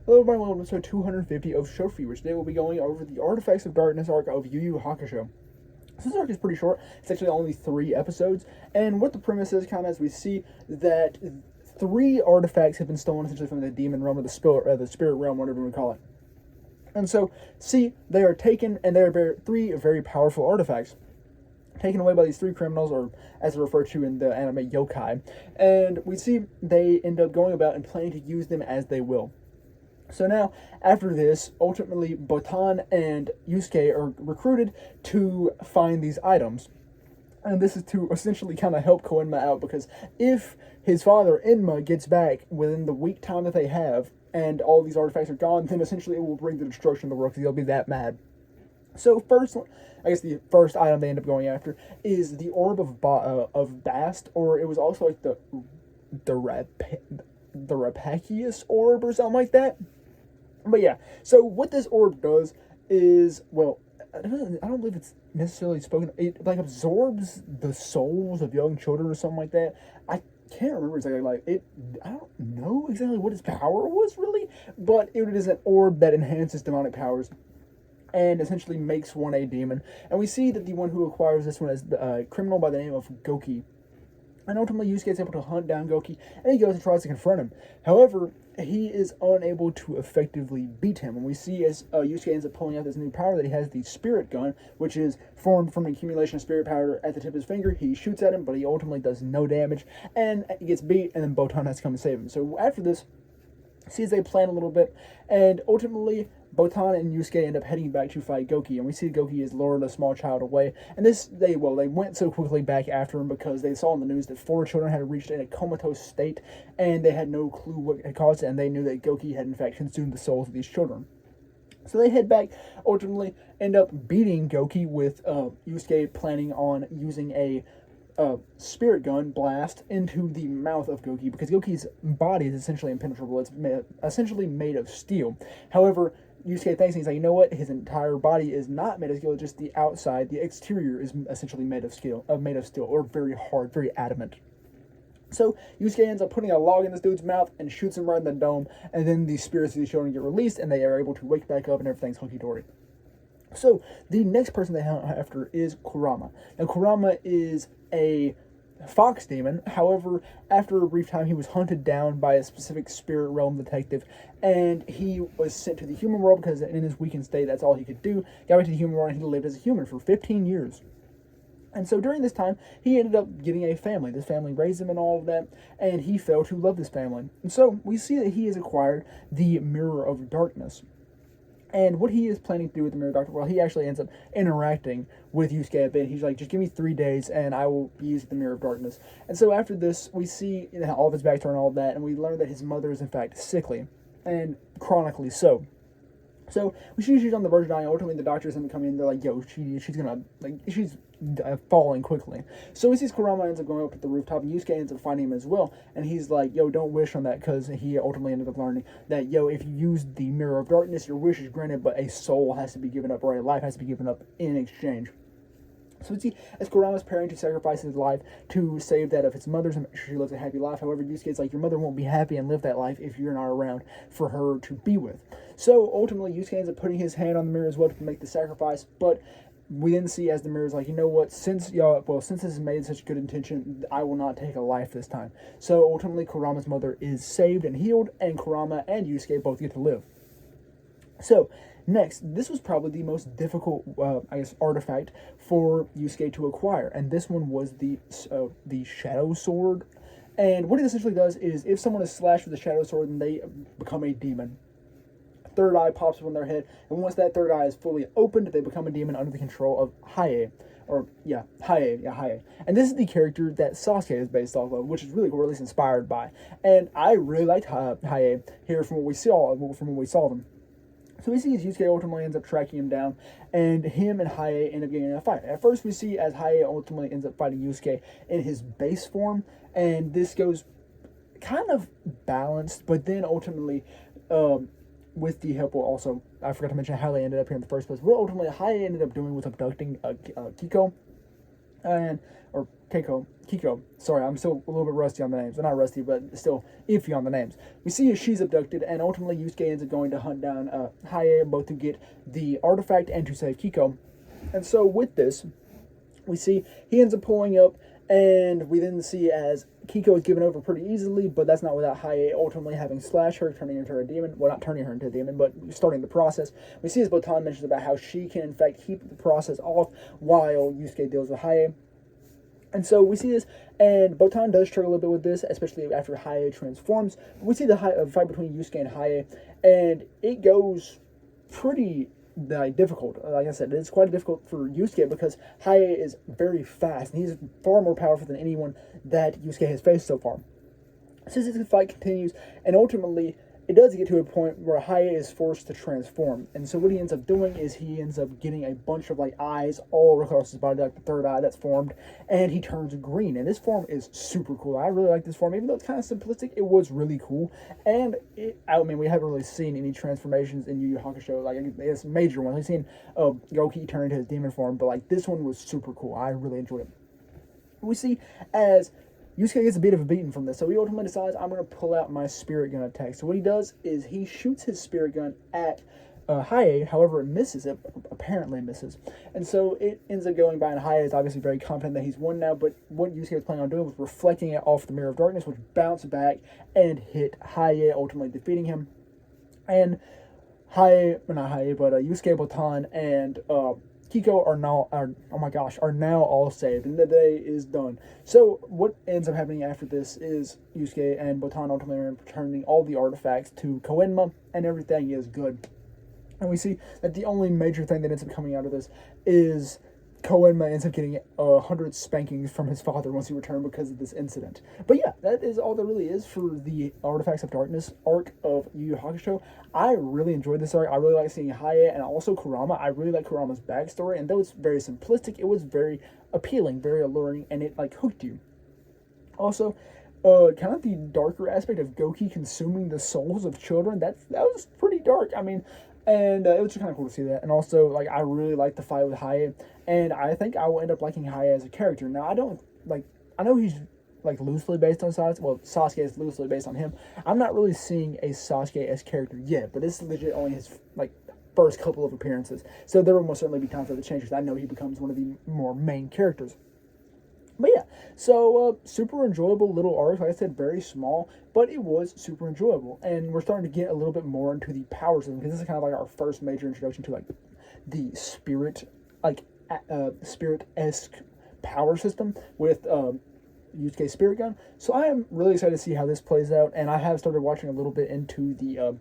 Hello everybody, welcome to episode 250 of Show For You, which today we'll be going over the Artifacts of Darkness arc of Yu Yu Hakusho. This arc is pretty short. It's actually only 3 episodes, and what the premise is, kind of as we see that 3 artifacts have been stolen essentially from the demon realm or the spirit realm, whatever we call it. And so, see, they are taken, and they are 3 very powerful artifacts taken away by these 3 criminals, or as they're referred to in the anime, yokai. And we see they end up going about and planning to use them as they will. So now, after this, ultimately, Botan and Yusuke are recruited to find these items. And this is to essentially kind of help Koenma out, because if his father, Enma, gets back within the week time that they have, and all these artifacts are gone, then essentially it will bring the destruction of the world, because he'll be that mad. So first, I guess the first item they end up going after is the Orb of Bast, or it was also like the Rapacious Orb or something like that. But yeah, so what this orb does is, well, I don't believe it's necessarily spoken. It like absorbs the souls of young children or something like that. I can't remember exactly. Like it, I don't know exactly what its power was really, but it is an orb that enhances demonic powers and essentially makes one a demon. And we see that the one who acquires this one is a criminal by the name of Goki. And ultimately, Yusuke is able to hunt down Goki, and he goes and tries to confront him. However, he is unable to effectively beat him. And we see as Yusuke ends up pulling out this new power that he has, the Spirit Gun, which is formed from an accumulation of spirit powder at the tip of his finger. He shoots at him, but he ultimately does no damage, and he gets beat, and then Botan has to come and save him. So after this, see as they plan a little bit, and ultimately Botan and Yusuke end up heading back to fight Goki, and we see Goki is lured a small child away. And they went so quickly back after him because they saw in the news that 4 children had reached in a comatose state, and they had no clue what had caused it, and they knew that Goki had in fact consumed the souls of these children. So they head back, ultimately end up beating Goki with Yusuke planning on using a spirit gun blast into the mouth of Goki, because Goki's body is essentially impenetrable. It's essentially made of steel. However, Yusuke thinks, he's like, you know what? His entire body is not made of steel. Just the outside, the exterior, is essentially made of steel, or very hard, very adamant. So Yusuke ends up putting a log in this dude's mouth and shoots him right in the dome. And then the spirits of these children get released, and they are able to wake back up, and everything's hunky dory. So the next person they hunt after is Kurama. Now Kurama is a fox demon. However, after a brief time, he was hunted down by a specific spirit realm detective, and he was sent to the human world because in his weakened state, that's all he could do. Got back to the human world, and he lived as a human for 15 years. And so during this time, he ended up getting a family. This family raised him and all of that, and he fell to love this family. And so we see that he has acquired the Mirror of Darkness. And what he is planning to do with the Mirror Doctor, well, he actually ends up interacting with Yusuke a bit. He's like, just give me 3 days and I will use the Mirror of Darkness. And so after this, we see all of his backstory and all of that, and we learn that his mother is in fact sickly, and chronically so. So we see she's on the verge of dying. Ultimately, the doctors end up coming in. They're like, yo, she's falling quickly. So we see Kurama ends up going up to the rooftop, and Yusuke ends up finding him as well. And he's like, yo, don't wish on that, because he ultimately ended up learning that, yo, if you use the Mirror of Darkness, your wish is granted, but a soul has to be given up, or a life has to be given up in exchange. So we see as Kurama's preparing to sacrifice his life to save that of his mother's and make sure she lives a happy life. However, Yusuke's like, your mother won't be happy and live that life if you're not around for her to be with. So ultimately, Yusuke ends up putting his hand on the mirror as well to make the sacrifice, but we then see as the mirror's like, you know what, since this is made such good intention, I will not take a life this time. So ultimately, Kurama's mother is saved and healed, and Kurama and Yusuke both get to live. So next, this was probably the most difficult, artifact for Yusuke to acquire, and this one was the Shadow Sword. And what it essentially does is, if someone is slashed with a Shadow Sword, then they become a demon. Third eye pops up on their head, and once that third eye is fully opened, they become a demon under the control of Haie. Haie. And this is the character that Sasuke is based off of, which is really cool, or at least inspired by. And I really liked Haie here from what we saw them. So we see as Yusuke ultimately ends up tracking him down, and him and Haie end up getting in a fight. At first we see as Haie ultimately ends up fighting Yusuke in his base form, and this goes kind of balanced, but then ultimately, with the help, also, I forgot to mention how they ended up here in the first place. What ultimately Haie ended up doing was abducting Kiko, and or Kiko. Sorry, I'm still a little bit rusty on the names. I'm not rusty, but still iffy on the names. We see she's abducted, and ultimately Yusuke ends up going to hunt down Haye, both to get the artifact and to save Kiko. And so with this, we see he ends up pulling up, and we then see as Kiko is given over pretty easily, but that's not without Haye ultimately having slashed her, turning her into a demon. Well, not turning her into a demon, but starting the process. We see as Botan mentions about how she can, in fact, keep the process off while Yusuke deals with Haye. And so we see this, and Botan does struggle a little bit with this, especially after Haye transforms. But we see the fight between Yusuke and Haye, and it goes pretty difficult. Like I said, it's quite difficult for Yusuke because Haye is very fast, and he's far more powerful than anyone that Yusuke has faced so far. Since this fight continues, and ultimately it does get to a point where Haye is forced to transform. And so what he ends up doing is he ends up getting a bunch of like eyes all across his body, like the third eye that's formed, and he turns green. And this form is super cool. I really like this form, even though it's kind of simplistic. It was really cool, and I mean, we haven't really seen any transformations in Yu Yu Hakusho, like I guess major ones. We've seen Goki turn into his demon form, but like this one was super cool. I really enjoyed it. We see as Yusuke gets a bit of a beating from this, so he ultimately decides, I'm going to pull out my spirit gun attack. So what he does is he shoots his spirit gun at Haye, however it misses, it apparently misses. And so it ends up going by, and Haye is obviously very confident that he's won now, but what Yusuke was planning on doing was reflecting it off the Mirror of Darkness, which bounced back and hit Haye, ultimately defeating him. And Yusuke, Botan, and Kiko are now all saved, and the day is done. So what ends up happening after this is Yusuke and Botan ultimately are returning all the artifacts to Koenma, and everything is good. And we see that the only major thing that ends up coming out of this is Koenma ends up getting 100 spankings from his father once he returned because of this incident. But yeah, that is all there really is for the Artifacts of Darkness arc of Yu Yu Hakusho. I really enjoyed this arc. I really like seeing Haye and also Kurama. I really like Kurama's backstory, and though it's very simplistic, it was very appealing, very alluring, and it like hooked you. Also, kind of the darker aspect of Goki consuming the souls of children, that was pretty dark. I mean, and it was just kind of cool to see that. And also, like, I really like the fight with Haye, and I think I will end up liking Haye as a character. Now, I know he's like loosely based on Sasuke. Well, Sasuke is loosely based on him. I'm not really seeing a Sasuke as character yet, but this is legit only his like first couple of appearances. So there will most certainly be times for the changes. I know he becomes one of the more main characters. But yeah, so super enjoyable little arc. Like I said, very small, but it was super enjoyable. And we're starting to get a little bit more into the power system, because this is kind of like our first major introduction to like the spirit, like spirit-esque power system with Yusuke's spirit gun. So I am really excited to see how this plays out, and I have started watching a little bit into the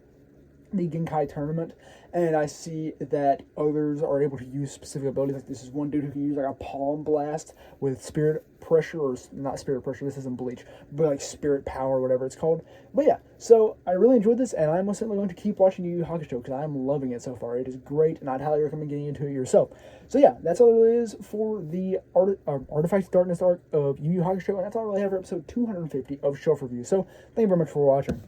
Genkai tournament, and I see that others are able to use specific abilities. Like this is one dude who can use like a palm blast with spirit pressure, or not spirit pressure, this isn't Bleach, but like spirit power, whatever it's called. But yeah, so I really enjoyed this, and I'm most certainly going to keep watching Yu Yu Hakusho because I'm loving it so far. It is great, and I'd highly recommend getting into it yourself. So yeah, that's all it is for the Artifacts of Darkness arc of Yu Yu Hakusho, and that's all I really have for episode 250 of Shelf Review. So thank you very much for watching.